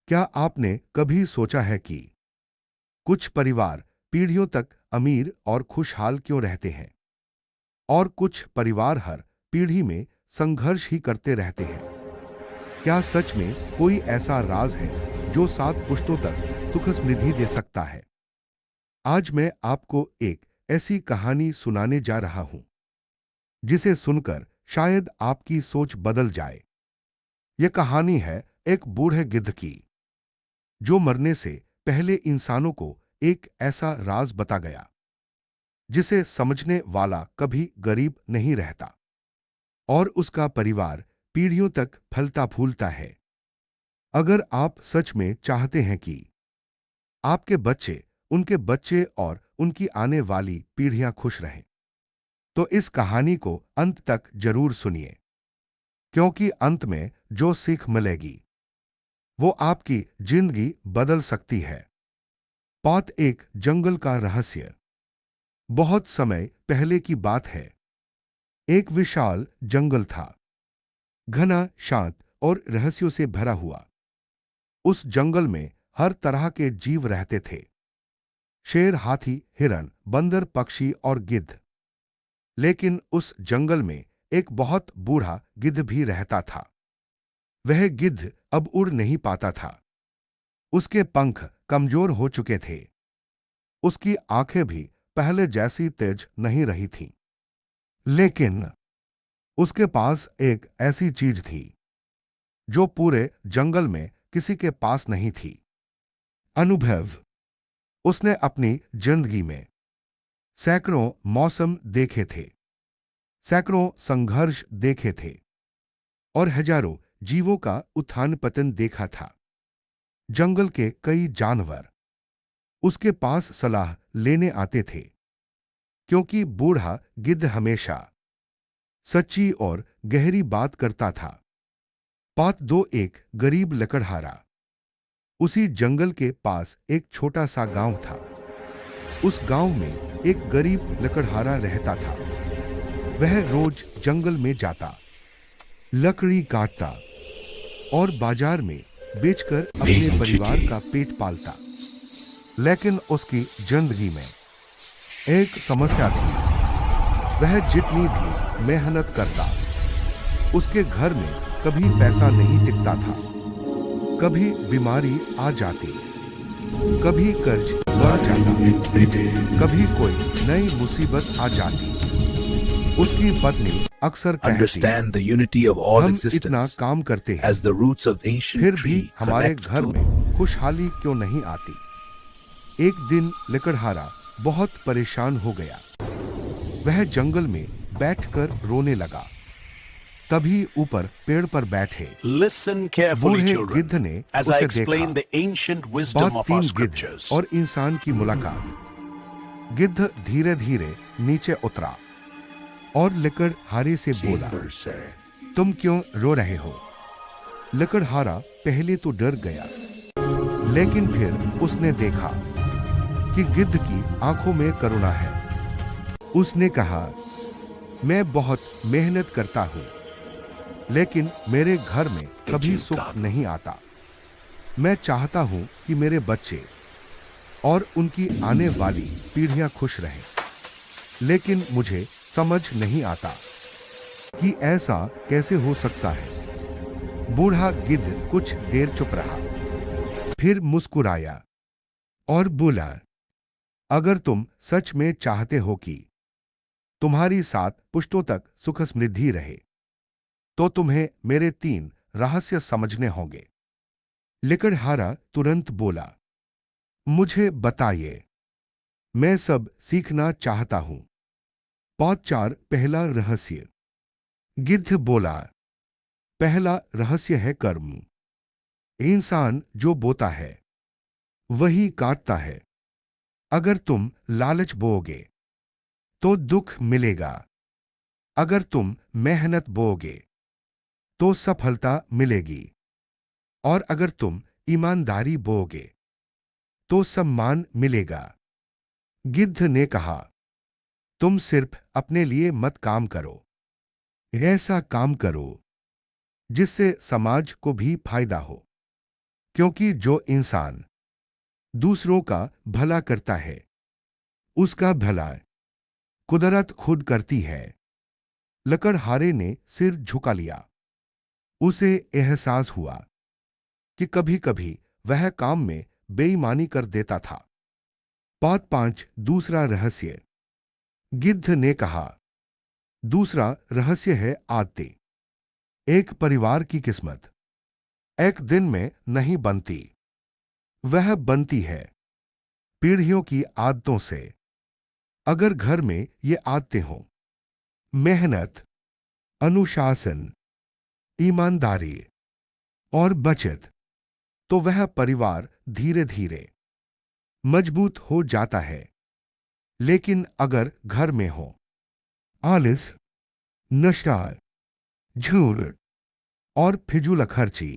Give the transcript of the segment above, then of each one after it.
क्या आपने कभी सोचा है कि कुछ परिवार पीढ़ियों तक अमीर और खुशहाल क्यों रहते हैं और कुछ परिवार हर पीढ़ी में संघर्ष ही करते रहते हैं? क्या सच में कोई ऐसा राज है जो 7 पुश्तों तक सुख समृद्धि दे सकता है? आज मैं आपको एक ऐसी कहानी सुनाने जा रहा हूं जिसे सुनकर शायद आपकी सोच बदल जाए। यह कहानी है एक बूढ़े गिद्ध की, जो मरने से पहले इंसानों को एक ऐसा राज बता गया जिसे समझने वाला कभी गरीब नहीं रहता और उसका परिवार पीढ़ियों तक फलता फूलता है। अगर आप सच में चाहते हैं कि आपके बच्चे, उनके बच्चे और उनकी आने वाली पीढ़ियां खुश रहें, तो इस कहानी को अंत तक जरूर सुनिए, क्योंकि अंत में जो सीख मिलेगी वो आपकी जिंदगी बदल सकती है। पात एक जंगल का रहस्य। बहुत समय पहले की बात है। एक विशाल जंगल था, घना, शांत और रहस्यों से भरा हुआ। उस जंगल में हर तरह के जीव रहते थे। शेर, हाथी, हिरन, बंदर, पक्षी और गिद्ध। लेकिन उस जंगल में एक बहुत बूढ़ा गिद्ध भी रहता था। वह गिद्ध अब उड़ नहीं पाता था। उसके पंख कमजोर हो चुके थे। उसकी आंखें भी पहले जैसी तेज नहीं रही थीं। लेकिन उसके पास एक ऐसी चीज थी जो पूरे जंगल में किसी के पास नहीं थी। अनुभव। उसने अपनी जिंदगी में सैकड़ों मौसम देखे थे, सैकड़ों संघर्ष देखे थे और हजारों जीवों का उत्थान पतन देखा था। जंगल के कई जानवर उसके पास सलाह लेने आते थे, क्योंकि बूढ़ा गिद्ध हमेशा सच्ची और गहरी बात करता था। पात दो एक गरीब लकड़हारा। उसी जंगल के पास एक छोटा सा गांव था। उस गांव में एक गरीब लकड़हारा रहता था। वह रोज जंगल में जाता, लकड़ी काटता और बाजार में बेचकर अपने परिवार का पेट पालता। लेकिन उसकी जिंदगी में एक समस्या थी। वह जितनी भी मेहनत करता, उसके घर में कभी पैसा नहीं टिकता था। कभी बीमारी आ जाती, कभी कर्ज बढ़ जाता, कभी कोई नई मुसीबत आ जाती। उसकी पत्नी अक्सर कहती, हम इतना काम करते हैं, फिर भी हमारे घर में खुशहाली क्यों नहीं आती? एक दिन लकड़हारा बहुत परेशान हो गया। वह जंगल में बैठकर रोने लगा। तभी ऊपर पेड़ पर बैठे बूढ़े गिद्ध ने उसे देखा। बात 3 गिद्ध और इंसान की मुलाकात। गिद्ध धीरे धीरे नीचे उतरा और लकड़हारे से बोला, तुम क्यों रो रहे हो? लकड़हारा पहले तो डर गया, लेकिन फिर उसने देखा कि गिद्ध की आंखों में करुणा है। उसने कहा, मैं बहुत मेहनत करता हूं, लेकिन मेरे घर में कभी सुख नहीं आता। मैं चाहता हूं कि मेरे बच्चे और उनकी आने वाली पीढ़ियां खुश रहें, लेकिन मुझे समझ नहीं आता कि ऐसा कैसे हो सकता है। बूढ़ा गिद्ध कुछ देर चुप रहा, फिर मुस्कुराया और बोला, अगर तुम सच में चाहते हो कि तुम्हारी 7 पुश्तों तक सुख समृद्धि रहे, तो तुम्हें मेरे 3 रहस्य समझने होंगे। लकड़हारा तुरंत बोला, मुझे बताइए, मैं सब सीखना चाहता हूं। पात 4 पहला रहस्य। गिद्ध बोला, पहला रहस्य है कर्म। इंसान जो बोता है वही काटता है। अगर तुम लालच बोओगे तो दुख मिलेगा। अगर तुम मेहनत बोओगे तो सफलता मिलेगी। और अगर तुम ईमानदारी बोओगे तो सम्मान मिलेगा। गिद्ध ने कहा, तुम सिर्फ अपने लिए मत काम करो, ऐसा काम करो जिससे समाज को भी फायदा हो। क्योंकि जो इंसान दूसरों का भला करता है उसका भला कुदरत खुद करती है। लकड़हारे ने सिर झुका लिया। उसे एहसास हुआ कि कभी कभी वह काम में बेईमानी कर देता था। बात 5 दूसरा रहस्य। गिद्ध ने कहा, दूसरा रहस्य है आदतें। एक परिवार की किस्मत एक दिन में नहीं बनती, वह बनती है पीढ़ियों की आदतों से। अगर घर में ये आदतें हों, मेहनत, अनुशासन, ईमानदारी और बचत, तो वह परिवार धीरे धीरे मजबूत हो जाता है। लेकिन अगर घर में हो आलस, नशा, झूठ और फिजूलखर्ची,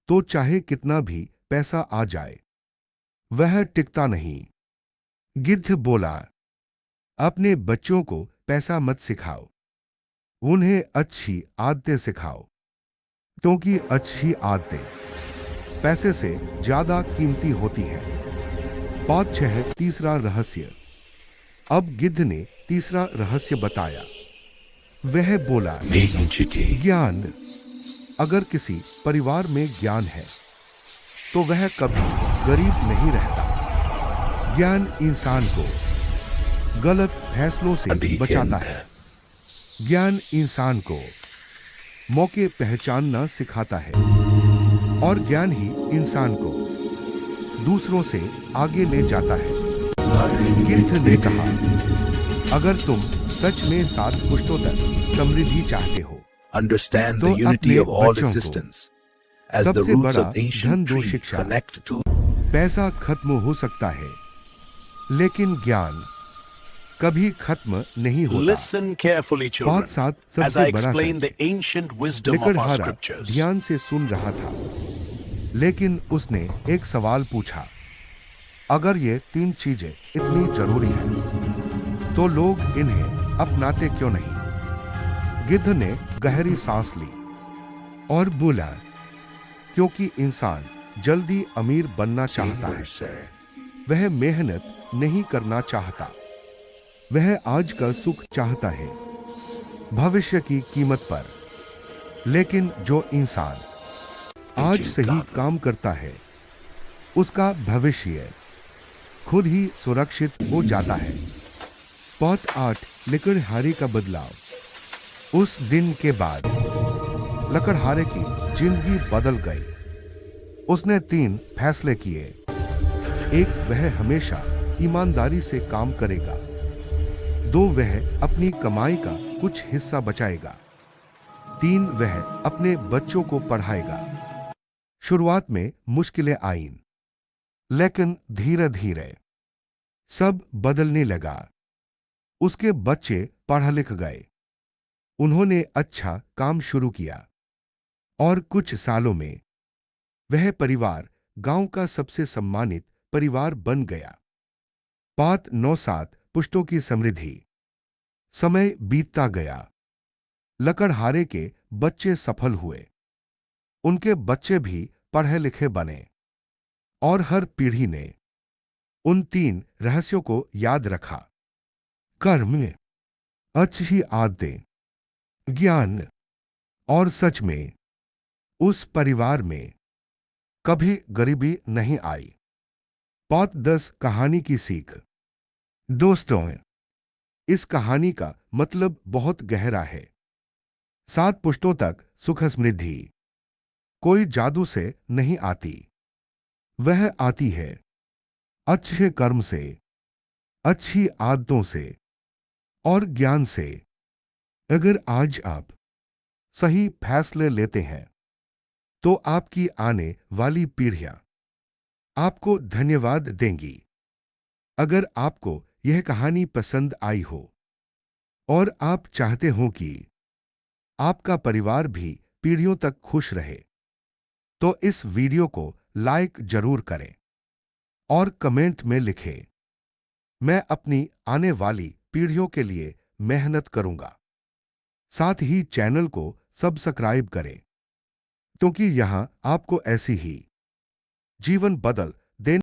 तो चाहे कितना भी पैसा आ जाए वह टिकता नहीं। गिद्ध बोला, अपने बच्चों को पैसा मत सिखाओ, उन्हें अच्छी आदतें सिखाओ, क्योंकि अच्छी आदतें पैसे से ज्यादा कीमती होती हैं। बात 6 तीसरा रहस्य। अब गिद्ध ने तीसरा रहस्य बताया। वह बोला, ज्ञान। अगर किसी परिवार में ज्ञान है तो वह कभी गरीब नहीं रहता। ज्ञान इंसान को गलत फैसलों से बचाता है। ज्ञान इंसान को मौके पहचानना सिखाता है और ज्ञान ही इंसान को दूसरों से आगे ले जाता है। गिद्ध ने कहा, अगर तुम सच में 7 पुश्तों तक समृद्धि चाहते हो Understand तो the unity अपने of all बच्चों को existence as the सबसे roots बड़ा of धन ancient दो tree शिक्षा। connect to पैसा खत्म हो सकता है लेकिन ज्ञान कभी खत्म नहीं होता। Listen carefully, बात children, 7 as सबसे I बड़ा explain the सत्य। ancient wisdom of our लकड़हारा scriptures. ध्यान से सुन रहा था, लेकिन उसने एक सवाल पूछा, अगर ये 3 चीजें इतनी जरूरी हैं, तो लोग इन्हें अपनाते क्यों नहीं? गिद्ध ने गहरी सांस ली और बोला, क्योंकि इंसान जल्दी अमीर बनना चाहता है, वह मेहनत नहीं करना चाहता, वह आज का सुख चाहता है भविष्य की कीमत पर। लेकिन जो इंसान आज सही काम करता है उसका भविष्य खुद ही सुरक्षित हो जाता है। बात 8 लकड़हारे का बदलाव। उस दिन के बाद लकड़हारे की जिंदगी बदल गई। उसने 3 फैसले किए। एक, वह हमेशा ईमानदारी से काम करेगा। 2, वह अपनी कमाई का कुछ हिस्सा बचाएगा। 3, वह अपने बच्चों को पढ़ाएगा। शुरुआत में मुश्किलें आईं, लेकिन धीरे धीरे सब बदलने लगा। उसके बच्चे पढ़ लिख गए, उन्होंने अच्छा काम शुरू किया और कुछ सालों में वह परिवार गांव का सबसे सम्मानित परिवार बन गया। बात 9-7 पुश्तों की समृद्धि। समय बीतता गया। लकड़हारे के बच्चे सफल हुए, उनके बच्चे भी पढ़े लिखे बने और हर पीढ़ी ने उन 3 रहस्यों को याद रखा। कर्म में, अच्छी आदतें, ज्ञान और सच में उस परिवार में कभी गरीबी नहीं आई। बात 10 कहानी की सीख। दोस्तों, इस कहानी का मतलब बहुत गहरा है। 7 पुश्तों तक सुख समृद्धि कोई जादू से नहीं आती, वह आती है अच्छे कर्म से, अच्छी आदतों से और ज्ञान से। अगर आज आप सही फैसले लेते हैं तो आपकी आने वाली पीढ़ियां आपको धन्यवाद देंगी। अगर आपको यह कहानी पसंद आई हो और आप चाहते हो कि आपका परिवार भी पीढ़ियों तक खुश रहे, तो इस वीडियो को लाइक जरूर करें और कमेंट में लिखें, मैं अपनी आने वाली पीढ़ियों के लिए मेहनत करूंगा। साथ ही चैनल को सब्सक्राइब करें, क्योंकि यहां आपको ऐसी ही जीवन बदल देने